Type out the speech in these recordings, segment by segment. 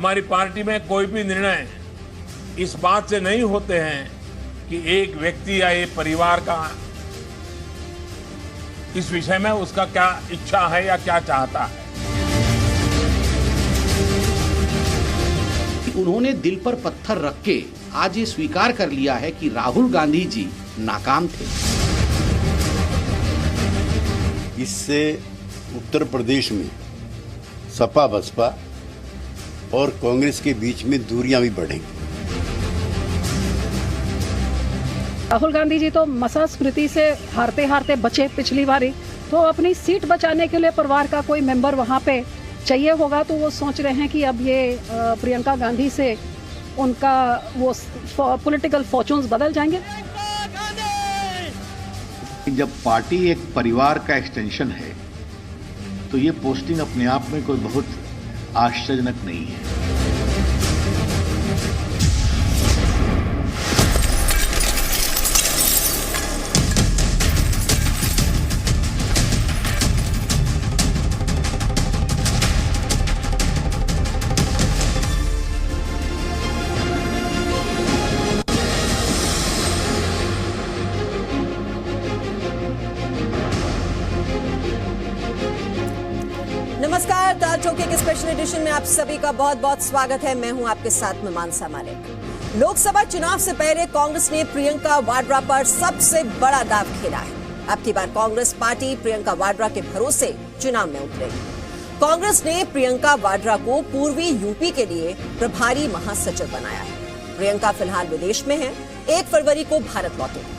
हमारी पार्टी में कोई भी निर्णय इस बात से नहीं होते हैं कि एक व्यक्ति या एक परिवार का इस विषय में उसका क्या इच्छा है या क्या चाहता है। उन्होंने दिल पर पत्थर रख के आज ये स्वीकार कर लिया है कि राहुल गांधी जी नाकाम थे। इससे उत्तर प्रदेश में सपा बसपा और कांग्रेस के बीच में दूरियां भी बढ़ेंगी। राहुल गांधी जी तो मसा स्मृति से हारते हारते बचे पिछली बारी, तो अपनी सीट बचाने के लिए परिवार का कोई मेंबर वहां पे चाहिए होगा, तो वो सोच रहे हैं कि अब ये प्रियंका गांधी से उनका वो पॉलिटिकल फॉर्चून्स बदल जाएंगे। जब पार्टी एक परिवार का एक्सटेंशन है तो ये पोस्टिंग अपने आप में कोई बहुत आश्चर्यजनक नहीं है। नमस्कार, द टोके के स्पेशल एडिशन में आप सभी का बहुत बहुत स्वागत है। मैं हूं आपके साथ में मानसा मालिक। लोकसभा चुनाव से पहले कांग्रेस ने प्रियंका वाड्रा पर सबसे बड़ा दांव खेला है। अब की बार कांग्रेस पार्टी प्रियंका वाड्रा के भरोसे चुनाव में उतरेगी। कांग्रेस ने प्रियंका वाड्रा को पूर्वी यूपी के लिए प्रभारी महासचिव बनाया है। प्रियंका फिलहाल विदेश में है, 1 फरवरी को भारत लौटेगी।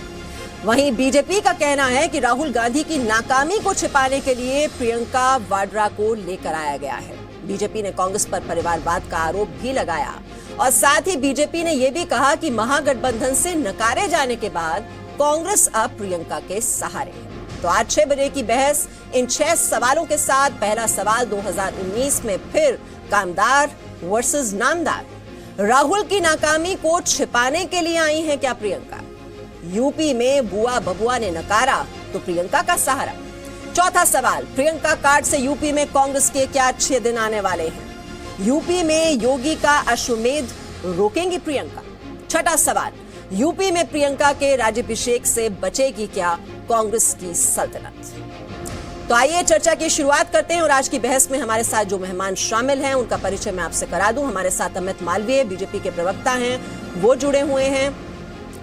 वहीं बीजेपी का कहना है कि राहुल गांधी की नाकामी को छिपाने के लिए प्रियंका वाड्रा को लेकर आया गया है। बीजेपी ने कांग्रेस पर परिवारवाद का आरोप भी लगाया और साथ ही बीजेपी ने यह भी कहा कि महागठबंधन से नकारे जाने के बाद कांग्रेस अब प्रियंका के सहारे है। तो आज 6 बजे की बहस इन 6 सवालों के साथ। पहला सवाल 2019 में फिर कामदार वर्सेस नामदार। राहुल की नाकामी को छिपाने के लिए आई है क्या प्रियंका? यूपी में बुआ बबुआ ने नकारा तो प्रियंका का सहारा। चौथा सवाल, प्रियंका कार्ड से यूपी में कांग्रेस के क्या अच्छे दिन आने वाले हैं? यूपी में योगी का अश्वमेध रोकेंगी प्रियंका। छठा सवाल, यूपी में प्रियंका के राज्याभिषेक से बचेगी क्या कांग्रेस की सल्तनत? तो आइए चर्चा की शुरुआत करते हैं और आज की बहस में हमारे साथ जो मेहमान शामिल हैं उनका परिचय मैं आपसे करा दूं। हमारे साथ अमित मालवीय बीजेपी के प्रवक्ता हैं, वो जुड़े हुए हैं।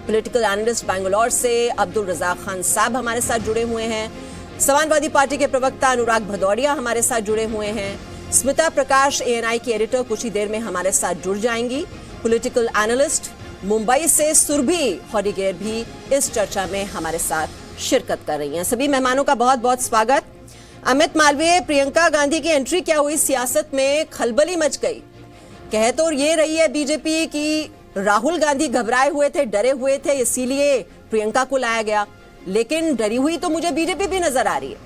पॉलिटिकल एनालिस्ट बैंगलोर से अब्दुल रजाक खान साहब हमारे साथ जुड़े हुए हैं। समाजवादी पार्टी के प्रवक्ता अनुराग भदौरिया हमारे साथ जुड़े हुए हैं। स्मिता प्रकाश ANI की एडिटर कुछ ही देर में हमारे साथ जुड़ जाएंगी। पॉलिटिकल एनालिस्ट मुंबई से सुरभि हॉडीगेर भी इस चर्चा में हमारे साथ शिरकत कर रही हैं। सभी मेहमानों का बहुत बहुत स्वागत। अमित मालवीय, प्रियंका गांधी की एंट्री क्या हुई? सियासत में खलबली मच गई। कह तो ये रही है बीजेपी की राहुल गांधी घबराए हुए थे, डरे हुए थे, इसीलिए प्रियंका को लाया गया, लेकिन डरी हुई तो मुझे बीजेपी भी नजर आ रही है।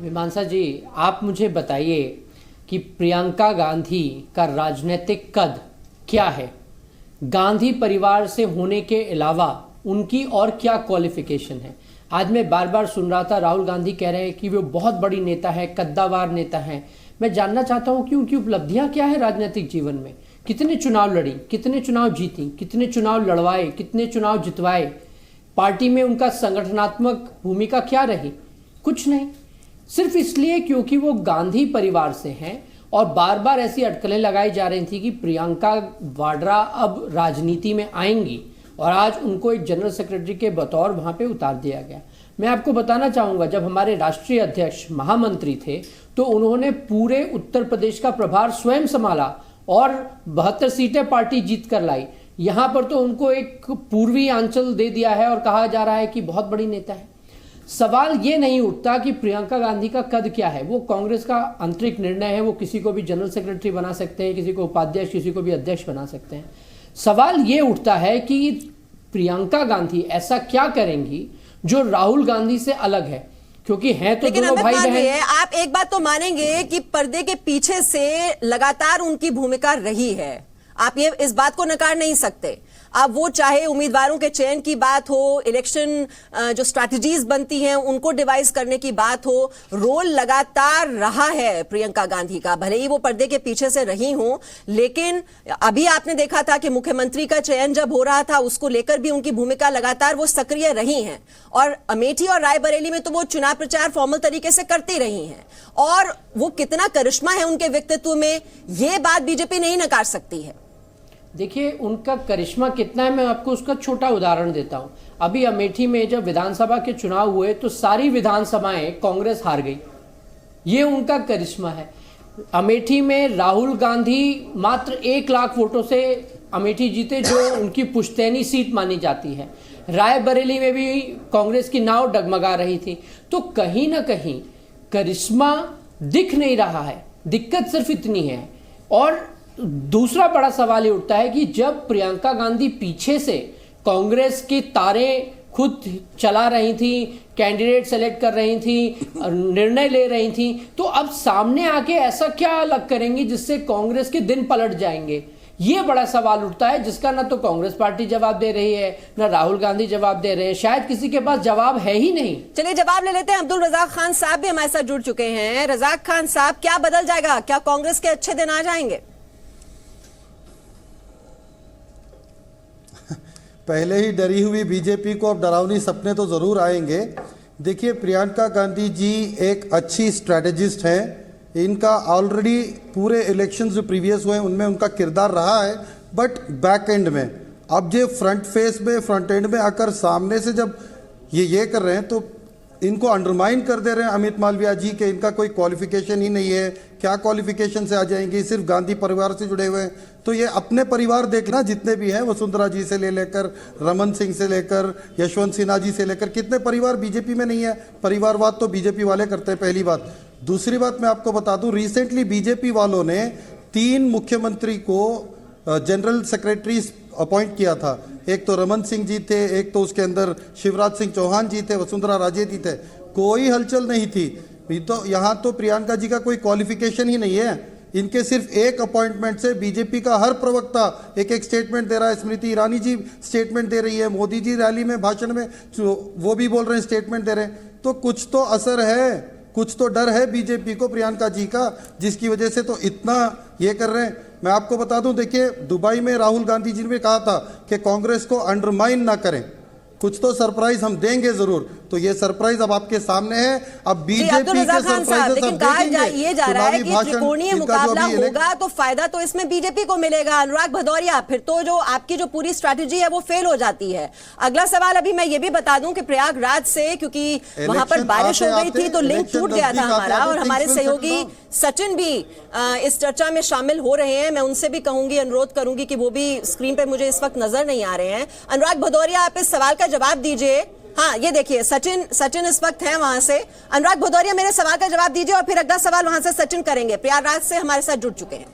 मीमांसा जी, आप मुझे बताइए कि प्रियंका गांधी का राजनीतिक कद क्या है? गांधी परिवार से होने के अलावा उनकी और क्या क्वालिफिकेशन है? आज मैं बार बार सुन रहा था राहुल गांधी कह रहे हैं कि वो बहुत बड़ी नेता है, कद्दावार नेता है। मैं जानना चाहता हूं कि उनकी उपलब्धियां क्या है राजनीतिक जीवन में। कितने चुनाव लड़ी, कितने चुनाव जीती, कितने चुनाव लड़वाए, कितने चुनाव जितवाए? पार्टी में उनका संगठनात्मक भूमिका क्या रही? कुछ नहीं। सिर्फ इसलिए क्योंकि वो गांधी परिवार से हैं और बार बार ऐसी अटकलें लगाई जा रही थी कि प्रियंका वाड्रा अब राजनीति में आएंगी और आज उनको एक जनरल सेक्रेटरी के बतौर वहां पे उतार दिया गया। मैं आपको बताना चाहूंगा, जब हमारे राष्ट्रीय अध्यक्ष महामंत्री थे तो उन्होंने पूरे उत्तर प्रदेश का प्रभार स्वयं संभाला और 72 सीटें पार्टी जीत कर लाई। यहां पर तो उनको एक पूर्वी आंचल दे दिया है और कहा जा रहा है कि बहुत बड़ी नेता है। सवाल ये नहीं उठता कि प्रियंका गांधी का कद क्या है। वो कांग्रेस का आंतरिक निर्णय है, वो किसी को भी जनरल सेक्रेटरी बना सकते हैं, किसी को उपाध्यक्ष, किसी को भी अध्यक्ष बना सकते हैं। सवाल ये उठता है कि प्रियंका गांधी ऐसा क्या करेंगी जो राहुल गांधी से अलग है, क्योंकि है तो दोनों भाई बहन। आप एक बात तो मानेंगे कि पर्दे के पीछे से लगातार उनकी भूमिका रही है। आप ये इस बात को नकार नहीं सकते। अब वो चाहे उम्मीदवारों के चयन की बात हो, इलेक्शन जो स्ट्रैटेजीज बनती हैं उनको डिवाइस करने की बात हो, रोल लगातार रहा है प्रियंका गांधी का, भले ही वो पर्दे के पीछे से रही हो। लेकिन अभी आपने देखा था कि मुख्यमंत्री का चयन जब हो रहा था उसको लेकर भी उनकी भूमिका लगातार वो सक्रिय रही हैं, और अमेठी और रायबरेली में तो वो चुनाव प्रचार फॉर्मल तरीके से करती रही हैं, और वो कितना करिश्मा है उनके व्यक्तित्व में, ये बात बीजेपी नहीं नकार सकती है। देखिए, उनका करिश्मा कितना है, मैं आपको उसका छोटा उदाहरण देता हूं। अभी अमेठी में जब विधानसभा के चुनाव हुए तो सारी विधानसभाएं कांग्रेस हार गई, ये उनका करिश्मा है। अमेठी में राहुल गांधी मात्र 1 लाख वोटों से अमेठी जीते, जो उनकी पुश्तैनी सीट मानी जाती है। रायबरेली में भी कांग्रेस की नाव डगमगा रही थी। तो कहीं ना कहीं करिश्मा दिख नहीं रहा है, दिक्कत सिर्फ इतनी है। और दूसरा बड़ा सवाल ये उठता है कि जब प्रियंका गांधी पीछे से कांग्रेस की तारें खुद चला रही थी, कैंडिडेट सेलेक्ट कर रही थी, निर्णय ले रही थी, तो अब सामने आके ऐसा क्या अलग करेंगी जिससे कांग्रेस के दिन पलट जाएंगे? ये बड़ा सवाल उठता है, जिसका ना तो कांग्रेस पार्टी जवाब दे रही है, ना राहुल गांधी जवाब दे रहे हैं, शायद किसी के पास जवाब है ही नहीं। चलिए जवाब ले लेते हैं। अब्दुल रजाक खान साहब भी हमारे साथ जुड़ चुके हैं। रजाक खान साहब, क्या बदल जाएगा? क्या कांग्रेस के अच्छे दिन आ जाएंगे? पहले ही डरी हुई बीजेपी को अब डरावनी सपने तो जरूर आएंगे। देखिए, प्रियंका गांधी जी एक अच्छी स्ट्रैटेजिस्ट हैं। इनका ऑलरेडी पूरे इलेक्शंस जो प्रीवियस हुए उनमें उनका किरदार रहा है, बट बैक एंड में अब जो फ्रंट फेस में, फ्रंट एंड में आकर सामने से जब ये कर रहे हैं तो इनको अंडरमाइन कर दे रहे हैं अमित मालविया जी के इनका कोई क्वालिफिकेशन ही नहीं है, क्या क्वालिफिकेशन से आ जाएंगी, सिर्फ गांधी परिवार से जुड़े हुए हैं। तो ये अपने परिवार देखना जितने भी हैं, वसुंधरा जी से लेकर रमन सिंह से लेकर यशवंत सिन्हा जी से लेकर, कितने परिवार बीजेपी में नहीं है? परिवारवाद तो बीजेपी वाले करते हैं, पहली बात। दूसरी बात मैं आपको बता दूं, रिसेंटली बीजेपी वालों ने 3 मुख्यमंत्री को जनरल सेक्रेटरी अपॉइंट किया था। एक तो रमन सिंह जी थे, एक तो उसके अंदर शिवराज सिंह चौहान जी थे, वसुंधरा राजे जी थे। कोई हलचल नहीं थी। तो यहाँ तो प्रियंका जी का कोई क्वालिफिकेशन ही नहीं है। इनके सिर्फ एक अपॉइंटमेंट से बीजेपी का हर प्रवक्ता एक स्टेटमेंट दे रहा है। स्मृति ईरानी जी स्टेटमेंट दे रही है, मोदी जी रैली में भाषण में वो भी बोल रहे हैं, स्टेटमेंट दे रहे हैं। तो कुछ तो असर है, कुछ तो डर है बीजेपी को प्रियंका जी का, जिसकी वजह से तो इतना ये कर रहे हैं। मैं आपको बता दूं, देखिए दुबई में राहुल गांधी जी ने कहा था कि कांग्रेस को अंडरमाइन ना करें, कुछ तो सरप्राइज हम देंगे जरूर। तो ये सरप्राइज अब आपके सामने है। अब बीजेपी के सरप्राइजेस लेकिन कहा ये जा रहा है कि त्रिकोणीय मुकाबला होगा तो फायदा तो इसमें बीजेपी को मिलेगा। अनुराग भदौरिया, फिर तो जो आपकी जो पूरी स्ट्रैटेजी है वो फेल हो जाती है। अगला सवाल अभी मैं ये भी बता दूं कि प्रयागराज से, क्योंकि वहां पर बारिश हो गई थी तो लिंक टूट गया था हमारा, और हमारे सहयोगी सचिन भी इस चर्चा में शामिल हो रहे हैं। मैं उनसे भी कहूंगी, अनुरोध करूंगी कि वो भी स्क्रीन पे मुझे इस वक्त नजर नहीं आ रहे हैं। अनुराग भदौरिया, आप इस सवाल का जवाब दीजिए। हाँ, ये देखिए सचिन इस वक्त है वहां से। अनुराग भदौरिया, मेरे सवाल का जवाब दीजिए और फिर अगला सवाल वहां से सचिन करेंगे। प्रयागराज से हमारे साथ जुड़ चुके हैं।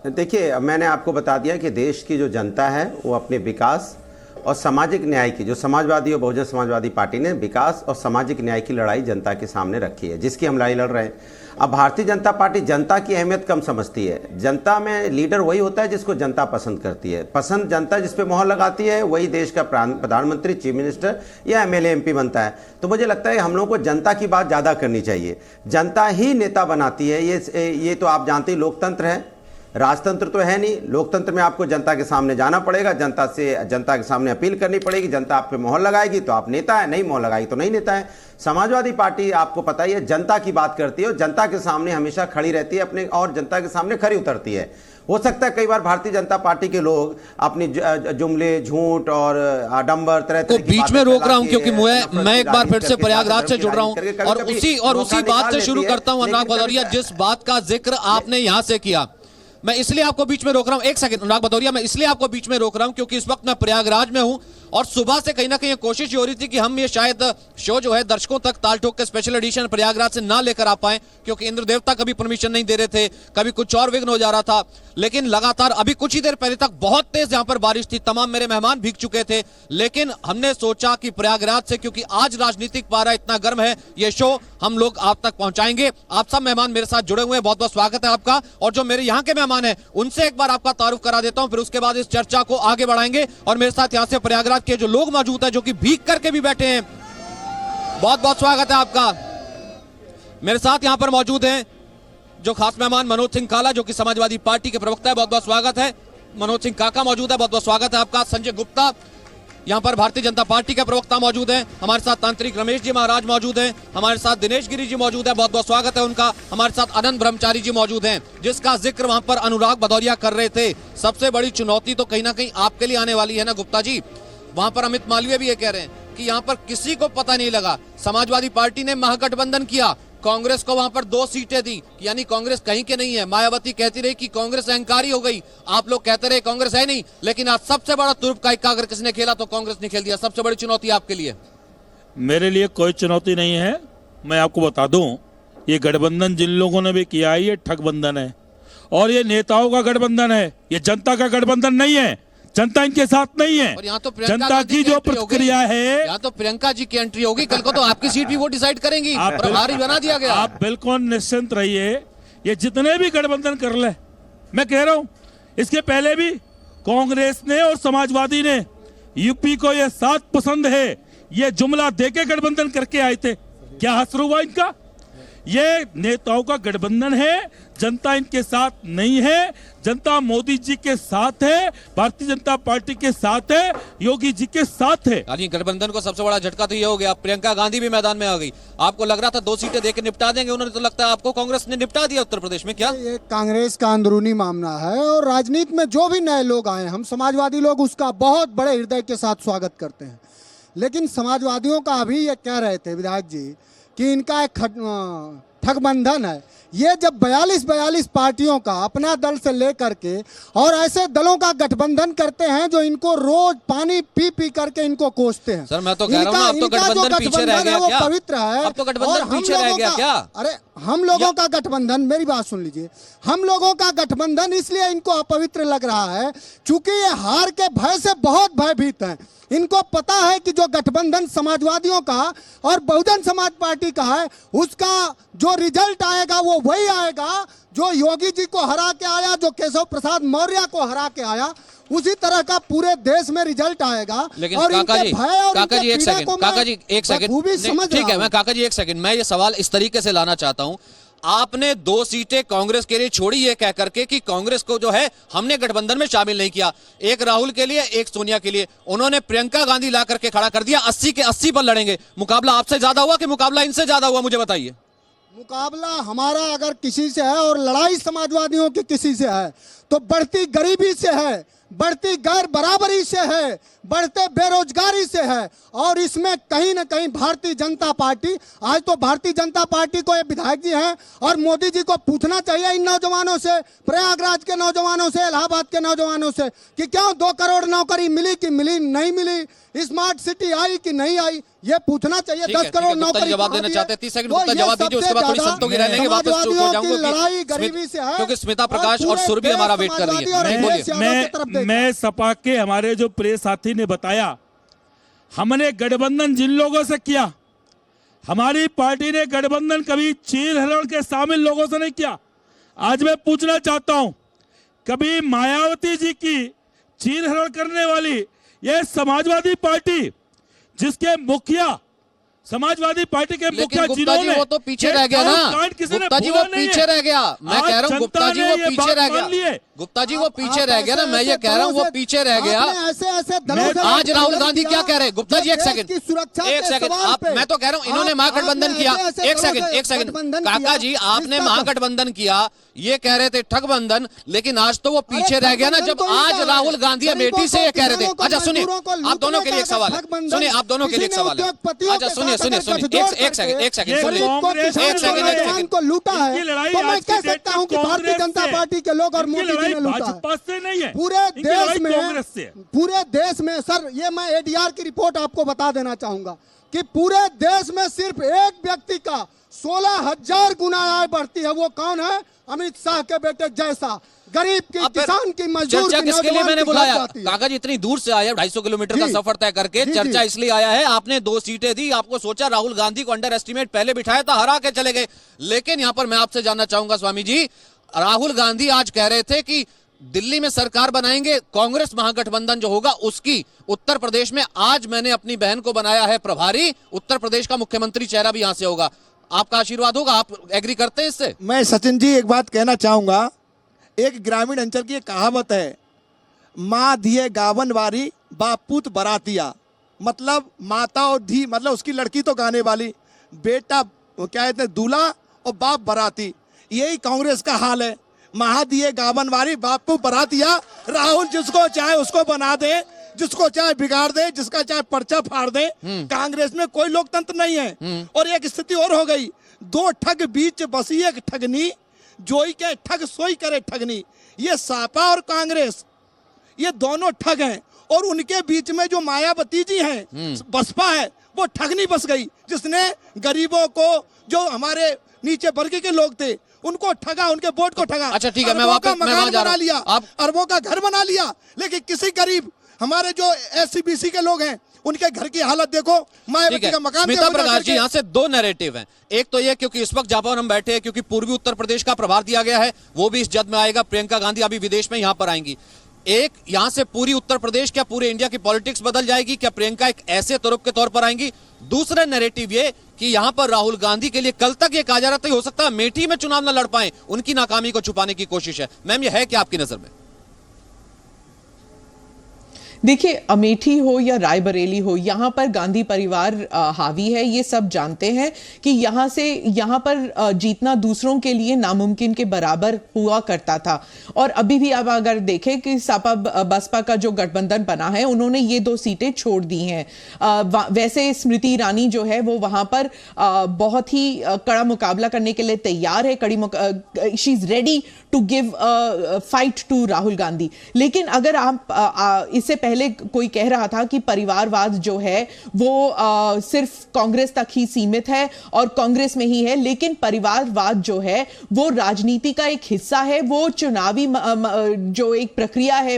देखिए, मैंने आपको बता दिया कि देश की जो जनता है वो अपने विकास और सामाजिक न्याय की, जो समाजवादी और बहुजन समाजवादी पार्टी ने विकास और सामाजिक न्याय की लड़ाई जनता के सामने रखी है, जिसकी हम लड़ाई लड़ रहे हैं। अब भारतीय जनता पार्टी जनता की अहमियत कम समझती है। जनता में लीडर वही होता है जिसको जनता पसंद करती है। पसंद जनता जिस पे मोहर लगाती है वही देश का प्रधानमंत्री, चीफ मिनिस्टर या एमएलए एमपी बनता है। तो मुझे लगता है हम लोगों को जनता की बात ज़्यादा करनी चाहिए। जनता ही नेता बनाती है। ये तो आप जानते ही लोकतंत्र है, राजतंत्र तो है नहीं। लोकतंत्र में आपको जनता के सामने जाना पड़ेगा, जनता के सामने अपील करनी पड़ेगी। जनता आप पे मोहर लगाएगी तो आप नेता है, नहीं मोहर लगाएगी तो नहीं नेता है। समाजवादी पार्टी आपको पता ही है जनता की बात करती है और जनता के सामने हमेशा खड़ी रहती है अपने, और जनता के सामने खरी उतरती है। हो सकता है कई बार भारतीय जनता पार्टी के लोग अपनी जुमले, झूठ और आडंबर तरह को बीच में रोक रहा हूं, क्योंकि मैं एक बार फिर से प्रयागराज से जुड़ रहा हूं और उसी बात से शुरू करता हूं। अनुराग भदौरिया, जिस बात का जिक्र आपने यहां से किया, मैं इसलिए आपको बीच में रोक रहा हूं। एक सेकंड अनुराग भदौरिया, मैं इसलिए आपको बीच में रोक रहा हूं क्योंकि इस वक्त मैं प्रयागराज में हूं और सुबह से कहीं ना कहीं कोशिश हो रही थी कि हम ये शायद शो जो है दर्शकों तक ताल ठोक के स्पेशल एडिशन प्रयागराज से ना लेकर आ पाए, क्योंकि इंद्र देवता कभी परमिशन नहीं दे रहे थे, कभी कुछ और विघ्न हो जा रहा था। लेकिन लगातार अभी कुछ ही देर पहले तक बहुत तेज यहां पर बारिश थी, तमाम मेरे मेहमान भीग चुके थे, लेकिन हमने सोचा कि प्रयागराज से, क्योंकि आज राजनीतिक पारा इतना गर्म है, ये शो हम लोग आप तक पहुंचाएंगे। आप सब मेहमान मेरे साथ जुड़े हुए हैं, बहुत बहुत स्वागत है आपका। और जो मेरे यहाँ के मेहमान हैं उनसे एक बार आपका तारुफ करा देता हूं, फिर उसके बाद इस चर्चा को आगे बढ़ाएंगे। और मेरे साथ यहाँ से प्रयागराज के जो लोग मौजूद हैं, जो कि भीग करके भी बैठे हैं, बहुत बहुत स्वागत है आपका। मेरे साथ यहाँ पर मौजूद हैं जो खास मेहमान मनोज सिंह काला, जो कि समाजवादी पार्टी के प्रवक्ता है, बहुत बहुत स्वागत है। मनोज सिंह काका मौजूद है, बहुत बहुत स्वागत है आपका। संजय गुप्ता यहाँ पर भारतीय जनता पार्टी के प्रवक्ता मौजूद हैं। हमारे साथ तांत्रिक रमेश जी महाराज मौजूद हैं। हमारे साथ दिनेश गिरी जी मौजूद है, बहुत बहुत स्वागत है उनका। हमारे साथ अनंत ब्रह्मचारी जी मौजूद हैं, जिसका जिक्र वहां पर अनुराग भदौरिया कर रहे थे। सबसे बड़ी चुनौती तो कहीं ना कहीं आपके लिए आने वाली है ना गुप्ता जी। वहां पर अमित मालवीय भी ये कह रहे हैं कि यहाँ पर किसी को पता नहीं लगा, समाजवादी पार्टी ने महागठबंधन किया, कांग्रेस को वहां पर 2 सीटें दी, यानी कांग्रेस कहीं के नहीं है। मायावती कहती रही कि कांग्रेस अहंकारी हो गई, आप लोग कहते रहे कांग्रेस है नहीं, लेकिन आज सबसे बड़ा तुर्प का इक्का अगर किसने खेला तो कांग्रेस ने खेल दिया। सबसे बड़ी चुनौती आपके लिए? मेरे लिए कोई चुनौती नहीं है। मैं आपको बता दूं, ये गठबंधन जिन लोगों ने भी किया है, ये ठगबंधन है और ये नेताओं का गठबंधन है, ये जनता का गठबंधन नहीं है। जनता इनके साथ नहीं है। और यहाँ तो जनता की जो प्रतिक्रिया है, यहाँ तो प्रियंका जी की एंट्री होगी, कल को तो आपकी सीट भी वो डिसाइड करेंगी। प्रभारी बना दिया गया। आप बिल्कुल निश्चिंत रहिए, ये जितने भी गठबंधन कर ले, मैं कह रहा हूं, इसके पहले भी कांग्रेस ने और समाजवादी ने यूपी को ये 7 पसंद है ये जुमला देके गठबंधन करके आए थे। क्या असर हुआ इनका? ये नेताओं का गठबंधन है, जनता इनके साथ नहीं है। जनता मोदी जी के साथ है, भारतीय जनता पार्टी के साथ है, योगी जी के साथ है। यानी गठबंधन को सबसे बड़ा झटका तो ये हो गया, प्रियंका गांधी भी मैदान में आ गई। आपको लग रहा था 2 सीटें देकर निपटा देंगे, उन्होंने तो लगता है आपको कांग्रेस ने निपटा दिया उत्तर प्रदेश में। क्या ये कांग्रेस का अंदरूनी मामला है और राजनीति में जो भी नए लोग आए, हम समाजवादी लोग उसका बहुत बड़े हृदय के साथ स्वागत करते हैं। लेकिन समाजवादियों का अभी ये कह रहे थे विधायक जी कि इनका एक ठगबंधन है। ये जब 42 पार्टियों का अपना दल से लेकर के और ऐसे दलों का गठबंधन करते हैं जो इनको रोज पानी पी पी करके इनको कोसते हैं। सर मैं तो कह रहा हूं, अब तो गठबंधन पीछे रह गया क्या? पवित्र है। अब तो गठबंधन पीछे रह गया क्या? अरे हम लोगों का गठबंधन, मेरी बात सुन लीजिए, हम लोगों का गठबंधन इसलिए इनको अपवित्र लग रहा है क्योंकि ये हार के भय से बहुत भयभीत हैं। इनको पता है कि जो गठबंधन समाजवादियों का और बहुजन समाज पार्टी का है, उसका जो रिजल्ट आएगा वो वही आएगा जो योगी जी को हरा के आया, जो केशव प्रसाद मौर्य को हरा के आया, उसी तरह का पूरे देश में रिजल्ट आएगा। लेकिन और काका जी, काका जी एक सेकंड, ठीक है, मैं काका जी एक सेकंड, मैं ये सवाल इस तरीके से लाना चाहता हूं। आपने 2 सीटें कांग्रेस के लिए छोड़ी ये कह करके कि कांग्रेस को जो है हमने गठबंधन में शामिल नहीं किया, एक राहुल के लिए एक सोनिया के लिए, उन्होंने प्रियंका गांधी ला करके खड़ा कर दिया। 80 के 80 पर लड़ेंगे। मुकाबला आपसे ज्यादा हुआ कि मुकाबला इनसे ज्यादा हुआ, मुझे बताइए। मुकाबला हमारा अगर किसी से है और लड़ाई समाजवादियों की किसी से है तो बढ़ती गरीबी से है, बढ़ती गैर बराबरी से है, बढ़ते बेरोजगारी से है। और इसमें कहीं ना कहीं भारतीय जनता पार्टी, आज तो भारतीय जनता पार्टी को ये विधायक जी हैं और मोदी जी को पूछना चाहिए इन नौजवानों से, प्रयागराज के नौजवानों से, इलाहाबाद के नौजवानों से कि क्यों 2 करोड़ नौकरी मिली कि मिली नहीं मिली, स्मार्ट सिटी आई कि नहीं आई, ये पूछना चाहिए। 10 करोड़ नौकरी जवाब देना चाहते हैं, 30 सेकंड जवाब दीजिए, उसके बाद थोड़ी शब्दों की रहने के वापस चुप हो जाऊंगा लड़ाई गरीबी से है, क्योंकि स्मिता प्रकाश और सुरभि हमारा वेट कर रही है। मैं सपा के हमारे जो प्रिय साथी ने बताया, हमने गठबंधन जिन लोगों से किया, हमारी पार्टी ने गठबंधन कभी चीर हरण के शामिल लोगों से नहीं किया। आज मैं पूछना चाहता हूं, कभी मायावती जी की चीर हरण करने वाली ये समाजवादी पार्टी, जिसके मुखिया समाजवादी पार्टी के मुखिया जिन्होंने, वो तो पीछे रह गया ना गुप्ता जी, वो पीछे रह गया। मैं कह रहा हूँ गुप्ता जी वो पीछे रह गया, गुप्ता जी वो पीछे रह गया ना, मैं ये कह रहा हूँ वो पीछे रह गया। आज राहुल गांधी क्या कह रहे हैं? गुप्ता जी एक सेकंड, आप, मैं तो कह रहा हूँ इन्होंने महागठबंधन किया। एक सेकंड काका जी, आपने महागठबंधन किया, ये कह रहे थे ठगबंधन, लेकिन आज तो वो पीछे रह गया ना, जब आज राहुल गांधी अमेठी से ये कह रहे थे। अच्छा सुनिए, आप दोनों के लिए एक सवाल है, सुनिए आप दोनों के लिए एक सवाल है। अच्छा सुनिए, एक सेकंड को लूटा है, तो मैं कह सकता हूं कि भारतीय जनता जनता पार्टी के लोग और मोदी जी ने लूटा भाजपा से नहीं है, पूरे देश में, कांग्रेस से। पूरे देश में सर, ये मैं एडीआर की रिपोर्ट आपको बता देना चाहूंगा कि पूरे देश में सिर्फ एक व्यक्ति का 16,000 गुना आय बढ़ती है। वो कौन है? अमित शाह के बेटे जैसा। गरीब की, किसान की, मजदूर की, किसके लिए मैंने बुलाया? जाती है। कागज इतनी दूर से आया, 250 किलोमीटर का सफर तय करके। चर्चा इसलिए आया है, आपने 2 सीटें दी, आपको सोचा राहुल गांधी को अंडर एस्टिमेट पहले बिठाया था, हरा के चले गए। लेकिन यहां पर मैं आपसे जानना चाहूंगा स्वामी जी, राहुल गांधी आज कह रहे थे कि दिल्ली में सरकार बनाएंगे, कांग्रेस महागठबंधन जो होगा उसकी। उत्तर प्रदेश में आज मैंने अपनी बहन को बनाया है प्रभारी, उत्तर प्रदेश का मुख्यमंत्री चेहरा भी यहां से होगा। आपका आशीर्वाद होगा? आप एग्री करते हैं इससे? मैं सचिन जी एक बात कहना चाहूंगा, एक ग्रामीण अंचल की एक कहावत है, माँ दिए गावन वारी बापूत बरातिया। मतलब माता और धी, मतलब उसकी लड़की तो गाने वाली, बेटा क्या कहते हैं दूल्हा और बाप बराती। यही कांग्रेस का हाल है, महा दिए गावन वारी बापू बरातिया। राहुल जिसको चाहे उसको बना दे, जिसको चाहे बिगाड़ दे, जिसका चाहे पर्चा फाड़ दे। कांग्रेस में कोई लोकतंत्र नहीं है। और एक स्थिति और हो गई, 2 ठग बीच बसी एक ठगनी, जोई के ठग सोई करे ठगनी। ये सापा और कांग्रेस, ये दोनों ठग हैं। और उनके बीच में जो मायावती जी हैं, बसपा है, वो ठगनी बस गई, जिसने गरीबों को, जो हमारे नीचे वर्ग के लोग थे, उनको ठगा, उनके वोट को ठगा। अच्छा ठीक है, मैं वापस मकान बना लिया, अरबों का घर बना लिया। लेकिन किसी गरीब, हमारे जो SC/BC के लोग हैं, उनके घर की हालत देखो, मायावती का मकान। स्मिता प्रकाश जी, यहाँ से 2 नैरेटिव हैं। एक तो ये क्योंकि इस वक्त जहां पर हम बैठे हैं, क्योंकि पूर्वी उत्तर प्रदेश का प्रभार दिया गया है, वो भी इस जद में आएगा। प्रियंका गांधी अभी विदेश में यहां पर आएंगी। एक यहां से पूरी उत्तर प्रदेश, क्या पूरे इंडिया की पॉलिटिक्स बदल जाएगी? क्या प्रियंका एक ऐसे तुरुप के तौर पर आएंगी? दूसरा नैरेटिव ये कि यहां पर राहुल गांधी के लिए कल तक ये कहा जा रहा था हो सकता है अमेठी में चुनाव न लड़ पाए, उनकी नाकामी को छुपाने की कोशिश है। मैम, ये है क्या आपकी नजर में? देखिए, अमेठी हो या रायबरेली हो, यहाँ पर गांधी परिवार हावी है। ये सब जानते हैं कि यहाँ पर जीतना दूसरों के लिए नामुमकिन के बराबर हुआ करता था। और अभी भी आप अगर देखें कि सपा बसपा का जो गठबंधन बना है, उन्होंने ये 2 सीटें छोड़ दी हैं। वैसे स्मृति ईरानी जो है वो वहाँ पर बहुत ही कड़ा मुकाबला करने के लिए तैयार है। She is ready to give fight to Rahul Gandhi. लेकिन अगर आप इससे पहले कोई कह रहा था कि परिवारवाद जो है वो सिर्फ कांग्रेस तक ही सीमित है और कांग्रेस में ही है, लेकिन परिवारवाद जो है वो राजनीति का एक हिस्सा है। वो चुनावी जो एक प्रक्रिया है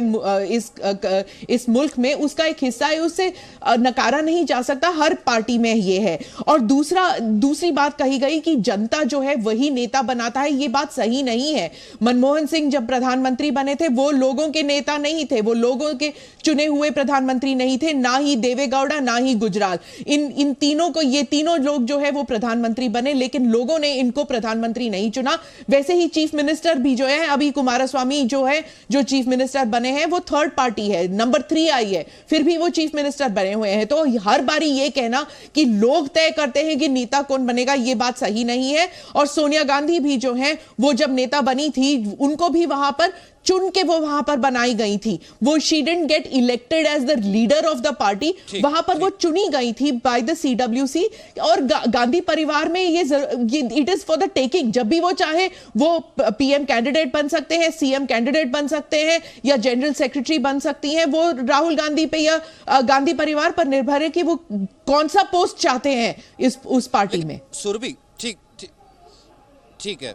इस मुल्क में, उसका एक हिस्सा है, उससे नकारा नहीं जा सकता। हर पार्टी में ये है। और दूसरी बात कही गई कि जनता जो है वही नेता बनाता है, ये बात सही नहीं है। मनमोहन सिंह जब प्रधानमंत्री बने थे, वो लोगों के नेता नहीं थे, वो लोगों के चुने हुए प्रधानमंत्री नहीं थे, ना ही देवेगौड़ा ना ही गुजराल। इन तीनों को, ये तीनों लोग जो है वो प्रधानमंत्री बने, लेकिन लोगों ने इनको प्रधानमंत्री नहीं चुना। वैसे ही चीफ मिनिस्टर भी जो है, अभी कुमारस्वामी जो है, जो चीफ मिनिस्टर बने हैं, वो थर्ड पार्टी है, नंबर 3 आई है, फिर भी वो चीफ मिनिस्टर बने हुए हैं। तो हर बारी ये कहना कि लोग तय करते हैं कि नेता कौन बनेगा, ये बात सही नहीं है। और सोनिया गांधी भी जो है, वो जब नेता बनी थी, उनको भी वहां पर चुन के वो वहां पर बनाई गई थी। वो she didn't get elected as the leader of the party, वहां पर वो चुनी गई थी बाय द CWC। और गांधी परिवार में ये it is for the taking. जब भी वो चाहे वो PM कैंडिडेट बन सकते हैं, CM कैंडिडेट बन सकते हैं, या जनरल सेक्रेटरी बन सकती हैं। वो राहुल गांधी पे या गांधी परिवार पर निर्भर है कि वो कौन सा पोस्ट चाहते हैं उस पार्टी में। सुरभि, ठीक है,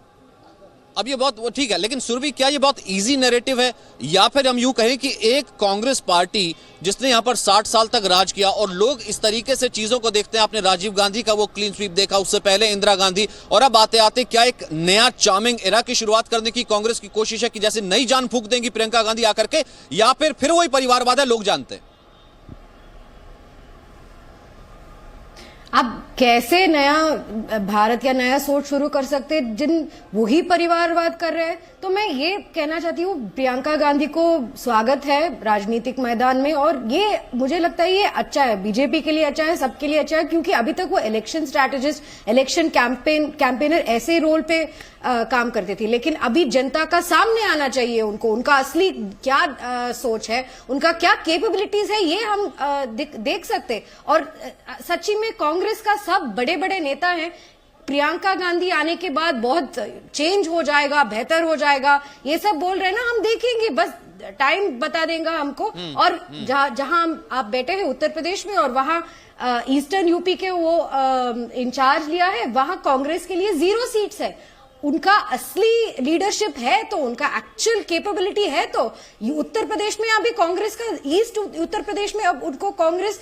अब ये बहुत ठीक है, लेकिन सुरभि, क्या ये बहुत इजी नैरेटिव है, या फिर हम यूं कहें कि एक कांग्रेस पार्टी जिसने यहां पर 60 साल तक राज किया और लोग इस तरीके से चीजों को देखते हैं? आपने राजीव गांधी का वो क्लीन स्वीप देखा, उससे पहले इंदिरा गांधी, और अब आते आते क्या एक नया चार्मिंग एरा की शुरुआत करने की कांग्रेस की कोशिश है कि जैसे नई जान फूंक देंगी प्रियंका गांधी आकर के, या फिर वही परिवारवाद है, लोग जानते हैं? अब कैसे नया भारत या नया सोच शुरू कर सकते जिन वही परिवारवाद कर रहे हैं? तो मैं ये कहना चाहती हूँ, प्रियंका गांधी को स्वागत है राजनीतिक मैदान में, और ये मुझे लगता है ये अच्छा है, बीजेपी के लिए अच्छा है, सबके लिए अच्छा है, क्योंकि अभी तक वो इलेक्शन स्ट्रैटेजिस्ट, इलेक्शन कैंपेनर ऐसे रोल पे काम करते थे। लेकिन अभी जनता का सामने आना चाहिए उनको, उनका असली क्या सोच है, उनका क्या कैपेबिलिटीज है, ये हम देख सकते। और सच्ची में कांग्रेस का सब बड़े बड़े नेता हैं, प्रियंका गांधी आने के बाद बहुत चेंज हो जाएगा, बेहतर हो जाएगा, ये सब बोल रहे हैं ना, हम देखेंगे, बस टाइम बता देगा हमको। और जहां आप बैठे हैं उत्तर प्रदेश में और वहां ईस्टर्न यूपी के वो इंचार्ज लिया है, वहां कांग्रेस के लिए 0 सीट्स है। उनका असली लीडरशिप है तो, उनका एक्चुअल कैपेबिलिटी है तो, उत्तर प्रदेश में अभी कांग्रेस का, ईस्ट उत्तर प्रदेश में अब उनको कांग्रेस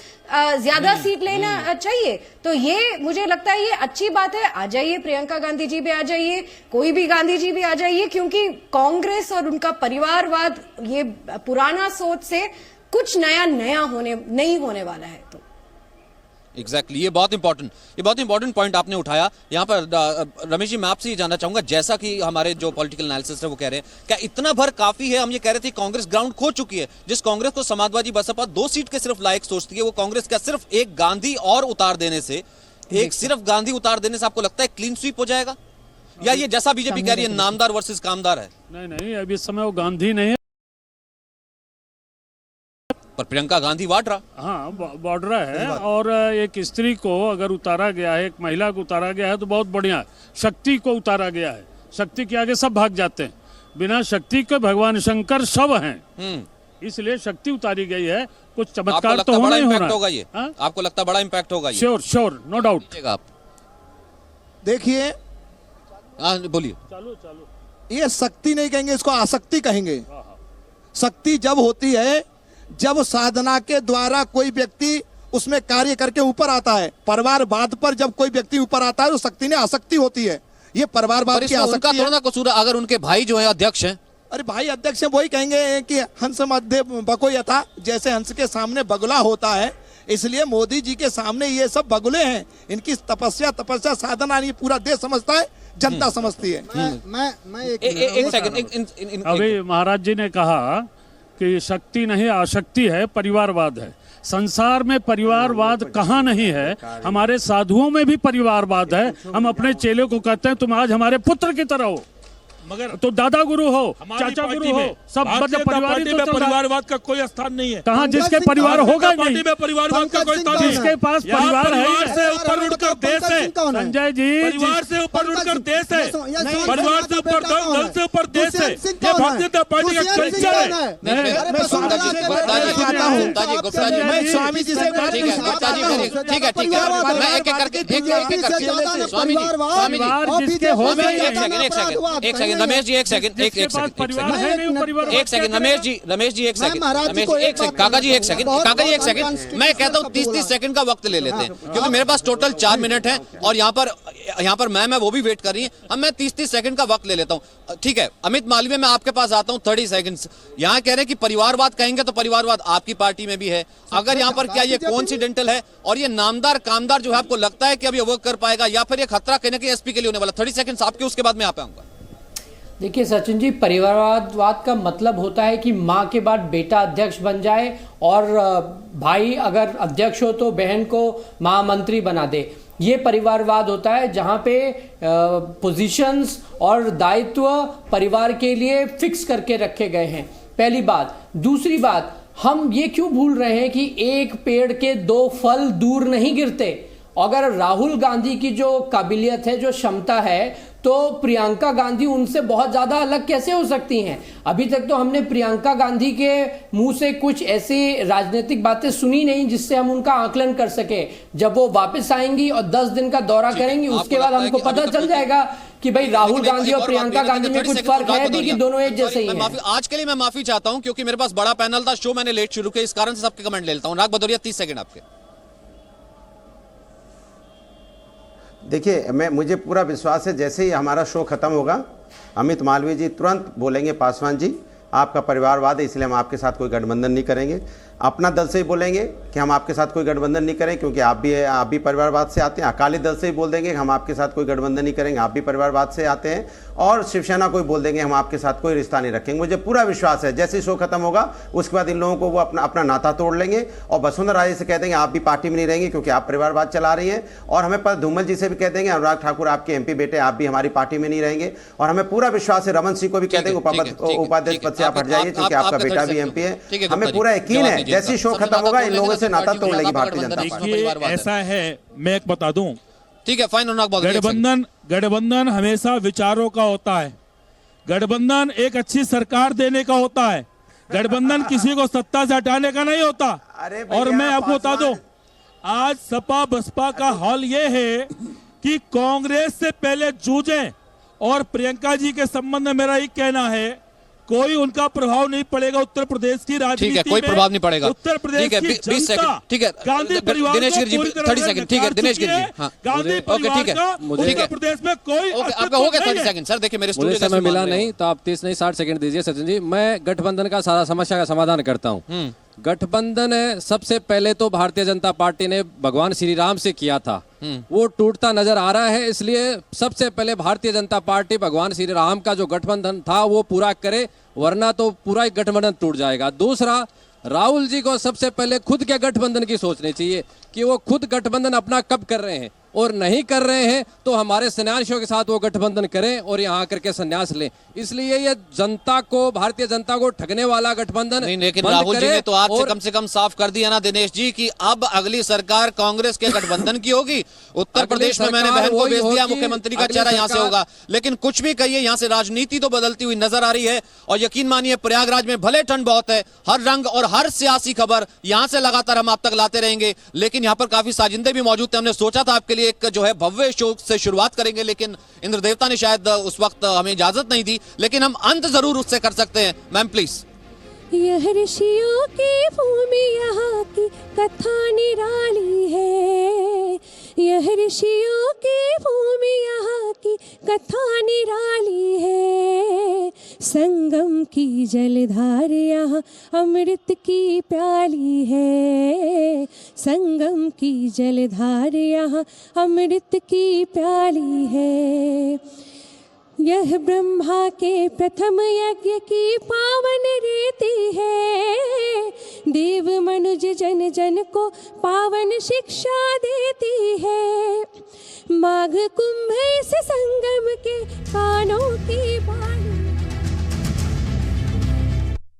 ज्यादा सीट लेना चाहिए। तो ये मुझे लगता है ये अच्छी बात है। आ जाइए, प्रियंका गांधी जी भी आ जाइए, कोई भी गांधी जी भी आ जाइए, क्योंकि कांग्रेस और उनका परिवारवाद, ये पुराना सोच से कुछ नया नहीं होने वाला है। तो एग्जैक्टली ये बहुत इंपॉर्टेंट पॉइंट आपने उठाया यहाँ पर। रमेश जी, मैं आपसे ये जानना चाहूंगा, जैसा कि हमारे जो पॉलिटिकल एनालिसिस है वो कह रहे हैं, क्या इतना भर काफी है? हम ये कह रहे थे कांग्रेस ग्राउंड खो चुकी है। जिस कांग्रेस को समाजवादी बसपा 2 सीट के सिर्फ लायक सोचती है, वो कांग्रेस क्या सिर्फ एक गांधी और उतार देने से, सिर्फ गांधी उतार देने से आपको लगता है क्लीन स्वीप हो जाएगा? या ये जैसा बीजेपी कह रही है नामदार वर्सेस कामदार है? नहीं, अभी इस समय वो गांधी नहीं है, पर प्रियंका गांधी वाड्रा। हाँ, वाड्रा है। और एक स्त्री को अगर उतारा गया है, एक महिला को उतारा गया है तो बहुत बढ़िया है। शक्ति को उतारा गया है, शक्ति के आगे सब भाग जाते हैं, बिना शक्ति के भगवान शंकर सब हैं, इसलिए शक्ति उतारी गई है। कुछ चमत्कार तो होना ही होगा ये। आपको लगता है बड़ा इम्पैक्ट होगा ये? Sure, no doubt. आप देखिए, बोलिए। ये शक्ति नहीं कहेंगे, इसको आसक्ति कहेंगे। शक्ति जब होती है जब साधना के द्वारा कोई व्यक्ति उसमें कार्य करके ऊपर आता है। परिवारवाद पर जब कोई व्यक्ति ऊपर आता है तो शक्ति ने आसक्ति होती है। ये परिवारवाद की आसक्ति है। थोड़ा कसूर अगर उनके भाई जो है अध्यक्ष हैं। अरे भाई अध्यक्ष हैं, वही कहेंगे कि हंस मध्य बको यथा, जैसे हंस के सामने बगुला होता है, इसलिए मोदी जी के सामने ये सब बगुले हैं। इनकी तपस्या साधना नहीं पूरा देश समझता है, जनता समझती है। मैं एक सेकंड। अभी महाराज जी ने कहा कि शक्ति नहीं आशक्ति है, परिवारवाद है। संसार में परिवारवाद कहाँ नहीं है? हमारे साधुओं में भी परिवारवाद है। हम अपने चेले को कहते हैं तुम आज हमारे पुत्र की तरह हो, मगर तो दादा गुरु हो, चाचा गुरु हो, सब मतलब परिवारवाद का कोई स्थान नहीं है। कहाँ जिसके परिवार होगा नहीं, परिवारवाद का कोई स्थान नहीं है। जिसके पास परिवार है, से ऊपर उठकर देश है संजय जी, परिवार से ऊपर उठकर देश है, परिवार से ऊपर दल से ऊपर देश है। ये भारतीय जनता पार्टी का कल्चर है। मैं स्वामी जी से ठीक है मैं एक करके एक सेकंड रमेश जी, एक सेकंड रमेश जी, एक सेकंड काका जी, एक सेकंड मैं कहता हूँ 30 सेकंड का वक्त ले लेते हैं, क्योंकि मेरे पास टोटल 4 मिनट है और यहाँ पर मैम है वो भी वेट कर रही है। अब मैं 30 सेकंड का वक्त ले लेता हूँ। ठीक है अमित मालवीय, मैं आपके पास आता हूँ 30 सेकंड। यहाँ कह रहे हैं कि परिवारवाद कहेंगे तो परिवारवाद आपकी पार्टी में भी है। अगर यहाँ पर क्या ये कोइंसिडेंटल है और ये नामदार कामदार जो है आपको लगता है कि अभी वर्क कर पाएगा, या फिर ये खतरा कहने के एसपी के लिए होने वाला? 30 सेकंड आपके, उसके बाद मैं आ पाऊंगा। देखिए सचिन जी, परिवारवाद का मतलब होता है कि माँ के बाद बेटा अध्यक्ष बन जाए और भाई अगर अध्यक्ष हो तो बहन को महामंत्री बना दे। ये परिवारवाद होता है जहाँ पे पोजीशंस और दायित्व परिवार के लिए फिक्स करके रखे गए हैं, पहली बात। दूसरी बात, हम ये क्यों भूल रहे हैं कि एक पेड़ के 2 फल दूर नहीं गिरते। अगर राहुल गांधी की जो काबिलियत है, जो क्षमता है, तो प्रियंका गांधी उनसे बहुत ज्यादा अलग कैसे हो सकती हैं? अभी तक तो हमने प्रियंका गांधी के मुंह से कुछ ऐसी राजनीतिक बातें सुनी नहीं जिससे हम उनका आकलन कर सके। जब वो वापस आएंगी और 10 दिन का दौरा करेंगी, उसके बाद हमको पता चल जाएगा कि भाई राहुल गांधी और प्रियंका गांधी में कुछ फर्क है भी कि दोनों एक जैसे ही हैं। आज के लिए मैं माफी चाहता हूं क्योंकि मेरे पास बड़ा पैनल था, शो मैंने लेट शुरू किया, इस कारण से सबके कमेंट ले लेता हूं। राग भदौरिया 30 सेकंड आपके। देखिए, मुझे पूरा विश्वास है जैसे ही हमारा शो खत्म होगा अमित मालवीय जी तुरंत बोलेंगे पासवान जी आपका परिवारवाद है इसलिए हम आपके साथ कोई गठबंधन नहीं करेंगे। अपना दल से ही बोलेंगे कि हम आपके साथ कोई गठबंधन नहीं करें क्योंकि आप भी परिवारवाद से आते हैं। अकाली दल से ही बोल देंगे कि हम आपके साथ कोई गठबंधन नहीं करेंगे, आप भी परिवारवाद से आते हैं। और शिवसेना को ही बोल देंगे हम आपके साथ कोई रिश्ता नहीं रखेंगे। मुझे पूरा विश्वास है जैसे ही शो खत्म होगा उसके बाद इन लोगों को वो अपना नाता तोड़ लेंगे और वसुंधरा राजे से कह देंगे आप भी पार्टी में नहीं रहेंगे क्योंकि आप परिवारवाद चला रही हैं। और हमें पर धूमल जी से भी कह देंगे अनुराग ठाकुर आपके एमपी बेटे आप भी हमारी पार्टी में नहीं रहेंगे। और हमें पूरा विश्वास है रमन सिंह को भी कह देंगे उपाध्यक्ष पद से आप हट जाइए क्योंकि आपका बेटा भी एमपी है। हमें पूरा यकीन है जैसे शो खत्म होगा इन लोगों से नाता तोड़ लेगी भारतीय जनता पार्टी। ऐसा है, मैं एक बता दूं ठीक है, फाइन अनुराग बागड़ी। गठबंधन हमेशा विचारों का होता है। गठबंधन एक अच्छी सरकार देने का होता है। गठबंधन किसी को सत्ता से हटाने का नहीं होता। और मैं आपको बता दूं, आज सपा बसपा का हाल ये है कि कांग्रेस से पहले जूझें। और प्रियंका जी के संबंध में मेरा एक कहना है, कोई उनका प्रभाव नहीं पड़ेगा उत्तर प्रदेश की राजनीति में। ठीक है, कोई प्रभाव नहीं पड़ेगा। उत्तर प्रदेश की 20 सेकंड, ठीक है, गांधी परिवार दिनेश गिरि जी 30 सेकंड, ठीक है दिनेश गिरि जी, हाँ गांधी परिवार का उत्तर प्रदेश में कोई आपका हो गया 30 सेकंड। सर देखिए मेरे मुझे समय मिला नहीं तो आप 30 नहीं 60 सेकंड दीजिए सचिन जी। मैं गठबंधन का सारा समस्या का समाधान करता हूँ। गठबंधन है, सबसे पहले तो भारतीय जनता पार्टी ने भगवान श्री राम से किया था, वो टूटता नजर आ रहा है। इसलिए सबसे पहले भारतीय जनता पार्टी भगवान श्री राम का जो गठबंधन था वो पूरा करे, वरना तो पूरा ही गठबंधन टूट जाएगा। दूसरा, राहुल जी को सबसे पहले खुद के गठबंधन की सोचनी चाहिए कि वो खुद गठबंधन अपना कब कर रहे हैं, और नहीं कर रहे हैं तो हमारे सन्यासियों के साथ वो गठबंधन करें और यहाँ आकर के संन्यास लें। इसलिए ये जनता को, भारतीय जनता को ठगने वाला गठबंधन नहीं, लेकिन राहुल जी ने तो आज से कम से कम साफ कर दिया ना दिनेश जी कि अब अगली सरकार कांग्रेस के गठबंधन की होगी। उत्तर प्रदेश में मैंने बहन को भेज दिया, मुख्यमंत्री का चेहरा यहाँ से होगा। लेकिन कुछ भी कहिए, यहाँ से राजनीति तो बदलती हुई नजर आ रही है। और यकीन मानिए प्रयागराज में भले ठंड बहुत है, हर रंग और हर सियासी खबर यहाँ से लगातार हम आप तक लाते रहेंगे, लेकिन यहाँ पर काफी साजिंदे भी मौजूद थे। हमने सोचा था आपके लिए एक जो है भव्य शो से शुरुआत करेंगे, लेकिन इंद्र देवता ने शायद उस वक्त हमें इजाजत नहीं दी, लेकिन हम अंत जरूर उससे कर सकते हैं। Ma'am please. यह ऋषियों की भूमि, यहाँ की कथा निराली है। यह ऋषियों की भूमि, यहाँ की कथा निराली है। संगम की जलधार यहाँ अमृत की प्याली है। संगम की जलधार यहाँ अमृत की प्याली है। यह ब्रह्मा के प्रथम यज्ञ की पावन रीति है। देव मनुज जन जन को पावन शिक्षा देती है। माघ कुंभ इस संगम के कानों की बाणी